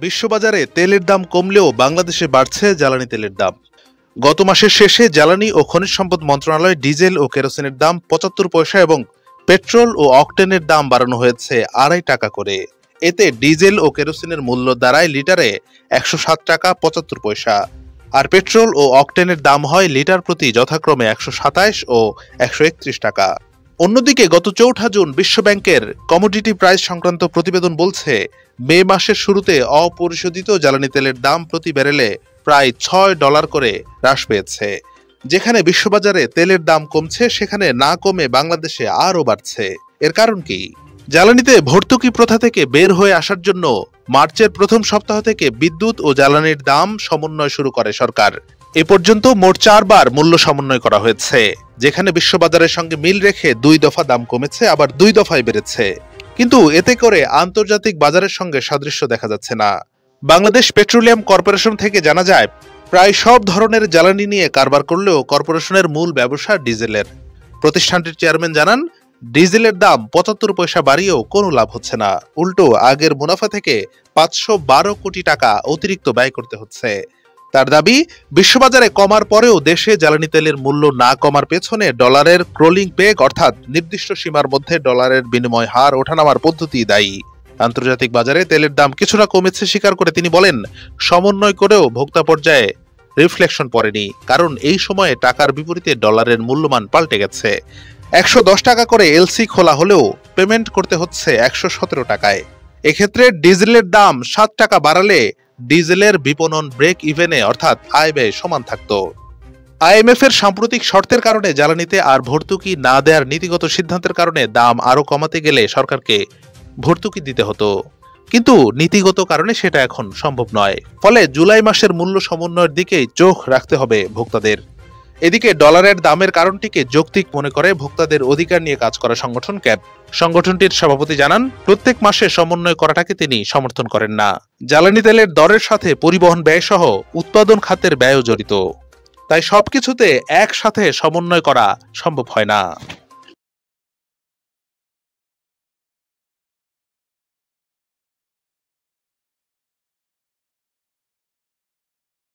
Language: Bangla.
বিশ্ববাজারে তেলের দাম কমলেও বাংলাদেশে বাড়ছে জ্বালানি তেলের দাম। গত মাসের শেষে জ্বালানি ও খনিজ সম্পদ মন্ত্রণালয় ডিজেল ও কেরোসিনের দাম ৭৫ পয়সা এবং পেট্রোল ও অকটেনের দাম বাড়ানো হয়েছে ২.৫ টাকা করে। এতে ডিজেল ও কেরোসিনের মূল্য দাঁড়ায় লিটারে ১০৭ টাকা ৭৫ পয়সা, আর পেট্রোল ও অকটেনের দাম হয় লিটার প্রতি যথাক্রমে ১২৭ ও ১৩১ টাকা। অন্যদিকে গত ৪ জুন বিশ্বব্যাংকের কমোডিটি প্রাইস সংক্রান্ত প্রতিবেদন বলছে, মে মাসের শুরুতে অপরিশোধিত জ্বালানি তেলের দাম প্রতি ব্যারেলে প্রায় $৬ করে হ্রাস পেয়েছে। যেখানে বিশ্ববাজারে তেলের দাম কমছে, সেখানে না কমে বাংলাদেশে আরও বাড়ছে। এর কারণ কি? জ্বালানিতে ভর্তুকি প্রথা থেকে বের হয়ে আসার জন্য মার্চের প্রথম সপ্তাহ থেকে বিদ্যুৎ ও জ্বালানির দাম সমন্বয় শুরু করে সরকার। এ পর্যন্ত মোট ৪ বার মূল্য সমন্বয় করা হয়েছে, যেখানে বিশ্ববাজারের সঙ্গে মিল রেখে ২ দফা দাম কমেছে, আবার ২ দফায় বেড়েছে। কিন্তু এতে করে আন্তর্জাতিক বাজারের সঙ্গে সাদৃশ্য দেখা যাচ্ছে না। বাংলাদেশ পেট্রোলিয়াম কর্পোরেশন থেকে জানা যায়, প্রায় সব ধরনের জ্বালানি নিয়ে কারবার করলেও কর্পোরেশনের মূল ব্যবসা ডিজেলের। প্রতিষ্ঠানটির চেয়ারম্যান জানান, ডিজেলের দাম ৭৫ পয়সা বাড়িয়েও কোনো লাভ হচ্ছে না, উল্টো আগের মুনাফা থেকে ৫১২ কোটি টাকা অতিরিক্ত ব্যয় করতে হচ্ছে। তার দাবি, বিশ্ববাজারে কমার পরেও দেশে জ্বালানি তেলের মূল্য না কমার পেছনে ডলারের ক্রলিং পেগ অর্থাৎ নির্দিষ্ট সীমার মধ্যে ডলারের বিনিময় হার ওঠানামার পদ্ধতি দায়ী। আন্তর্জাতিক বাজারে তেলের দাম কিছুটা কমেছে স্বীকার করে তিনি বলেন, সমন্বয় করেও ভোক্তা পর্যায়ে রিফ্লেকশন পড়েনি, কারণ এই সময়ে টাকার বিপরীতে ডলারের মূল্যমান পাল্টে গেছে। ১১০ টাকা করে এলসি খোলা হলেও পেমেন্ট করতে হচ্ছে ১১৭ টাকায়। এক্ষেত্রে ডিজেলের দাম ৭ টাকা বাড়ালে ডিজেলের বিপণন ব্রেক ইভেনে অর্থাৎ আয় ব্যয় সমান থাকত। আইএমএফ এর সাম্প্রতিক শর্তের কারণে জ্বালানিতে আর ভর্তুকি না দেওয়ার নীতিগত সিদ্ধান্তের কারণে দাম আরও কমাতে গেলে সরকারকে ভর্তুকি দিতে হতো, কিন্তু নীতিগত কারণে সেটা এখন সম্ভব নয়। ফলে জুলাই মাসের মূল্য সমন্বয়ের দিকেই চোখ রাখতে হবে ভোক্তাদের। এদিকে ডলারের দামের কারণটিকে যৌক্তিক মনে করে ভোক্তাদের অধিকার নিয়ে কাজ করা সংগঠন ক্যাব। সংগঠনটির সভাপতি জানান, প্রত্যেক মাসে সমন্বয় করাটাকে তিনি সমর্থন করেন না। জ্বালানি তেলের দরের সাথে পরিবহন ব্যয় সহ উৎপাদন খাতের ব্যয়ও জড়িত, তাই সবকিছুতে একসাথে সমন্বয় করা সম্ভব হয় না।